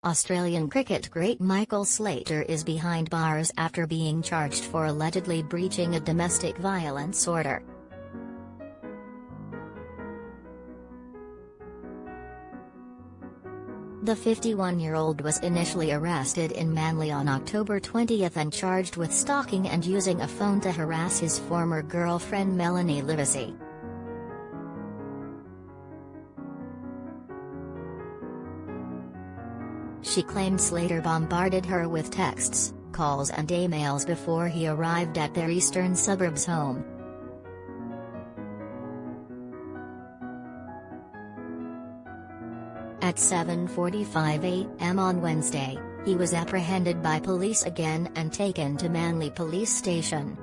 Australian cricket great Michael Slater is behind bars after being charged for allegedly breaching a domestic violence order. The 51-year-old was initially arrested in Manly on October 20 and charged with stalking and using a phone to harass his former girlfriend Melanie Livesey. She claimed Slater bombarded her with texts, calls and emails before he arrived at their eastern suburbs home. At 7:45 a.m. on Wednesday, he was apprehended by police again and taken to Manly Police Station.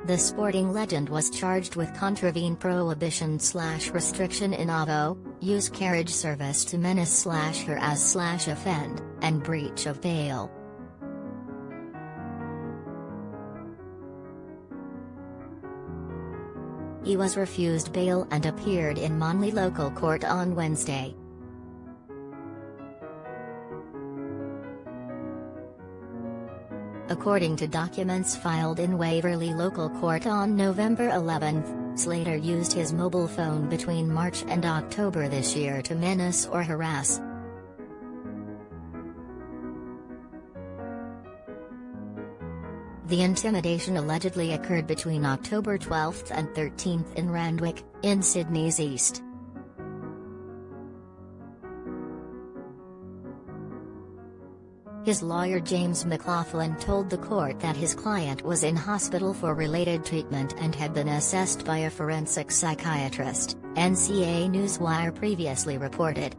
The sporting legend was charged with contravene prohibition/restriction in avo, use carriage service to menace/harass/offend, and breach of bail. He was refused bail and appeared in Manly local court on Wednesday. According to documents filed in Waverley local court on November 11, Slater used his mobile phone between March and October this year to menace or harass. The intimidation allegedly occurred between October 12 and 13 in Randwick, in Sydney's east. His lawyer James McLaughlin told the court that his client was in hospital for related treatment and had been assessed by a forensic psychiatrist, NCA Newswire previously reported.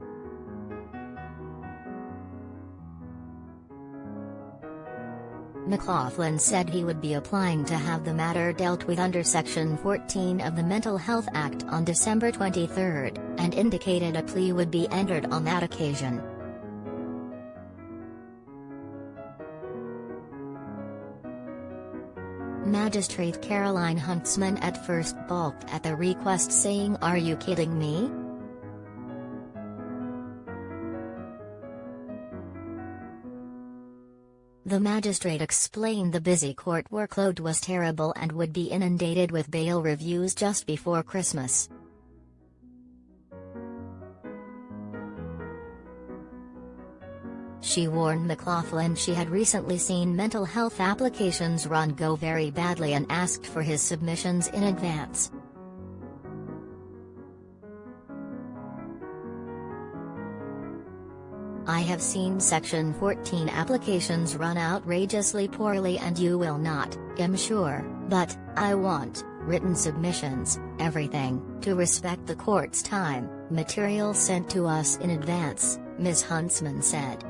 McLaughlin said he would be applying to have the matter dealt with under Section 14 of the Mental Health Act on December 23, and indicated a plea would be entered on that occasion. Magistrate Caroline Huntsman at first balked at the request, saying, "Are you kidding me?" The magistrate explained the busy court workload was terrible and would be inundated with bail reviews just before Christmas. She warned McLaughlin she had recently seen mental health applications go very badly and asked for his submissions in advance. "I have seen Section 14 applications run outrageously poorly and you will not, I'm sure, but I want written submissions, everything, to respect the court's time, material sent to us in advance," Ms. Huntsman said.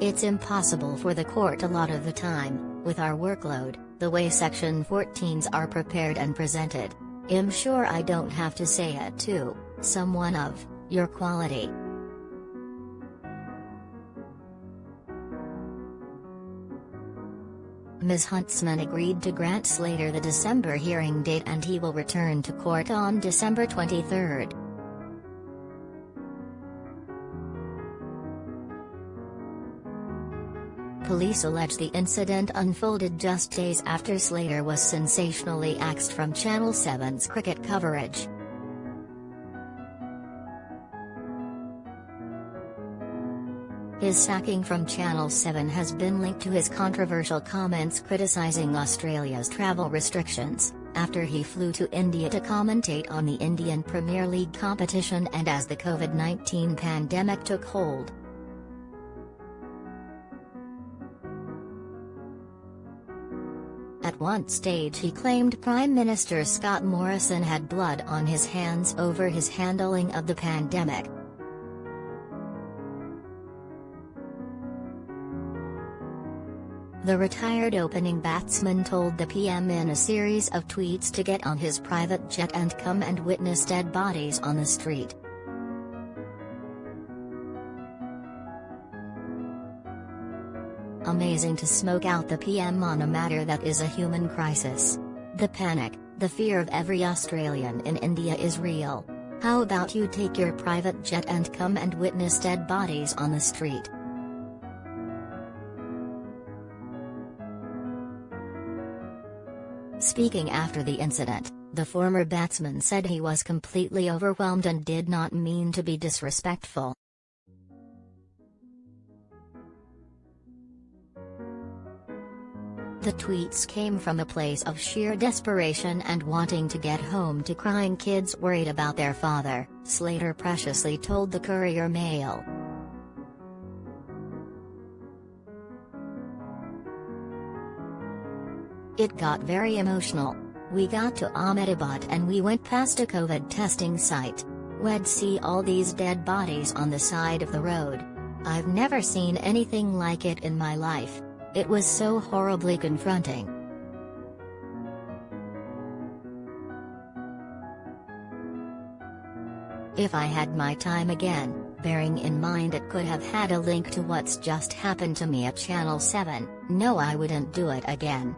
"It's impossible for the court a lot of the time, with our workload, the way Section 14s are prepared and presented. I'm sure I don't have to say it to someone of your quality." Ms. Huntsman agreed to grant Slater the December hearing date and he will return to court on December 23. Police allege the incident unfolded just days after Slater was sensationally axed from Channel 7's cricket coverage. His sacking from Channel 7 has been linked to his controversial comments criticising Australia's travel restrictions, after he flew to India to commentate on the Indian Premier League competition and as the COVID-19 pandemic took hold. At one stage he claimed Prime Minister Scott Morrison had blood on his hands over his handling of the pandemic. The retired opening batsman told the PM in a series of tweets to get on his private jet and come and witness dead bodies on the street. amazing to smoke out the PM on a matter that is a human crisis. The panic, the fear of every Australian in India is real. How about you take your private jet and come and witness dead bodies on the street? Speaking after the incident, the former batsman said he was completely overwhelmed and did not mean to be disrespectful. The tweets came from a place of sheer desperation and wanting to get home to crying kids worried about their father, Slater preciously told the Courier Mail. It got very emotional. We got to Ahmedabad and we went past a COVID testing site. We'd see all these dead bodies on the side of the road. I've never seen anything like it in my life. It was so horribly confronting. If I had my time again, bearing in mind it could have had a link to what's just happened to me at Channel 7, no, I wouldn't do it again.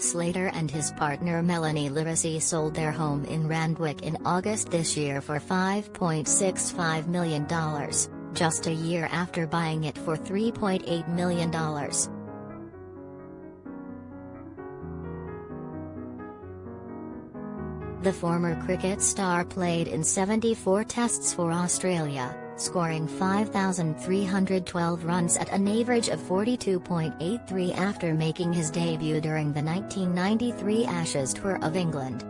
Slater and his partner Melanie Livesey sold their home in Randwick in August this year for $5.65 million, just a year after buying it for $3.8 million. The former cricket star played in 74 tests for Australia, scoring 5,312 runs at an average of 42.83 after making his debut during the 1993 Ashes tour of England.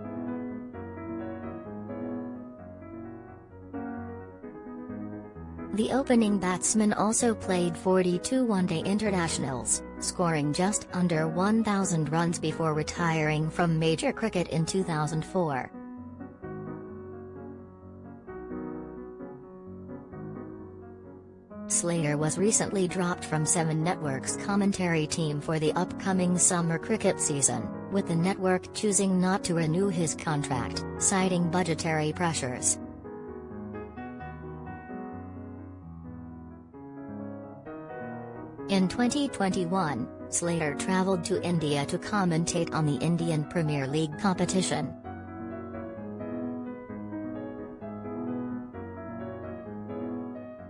The opening batsman also played 42 one-day internationals, scoring just under 1,000 runs before retiring from major cricket in 2004. Slater was recently dropped from Seven Network's commentary team for the upcoming summer cricket season, with the network choosing not to renew his contract, citing budgetary pressures. In 2021, Slater travelled to India to commentate on the Indian Premier League competition.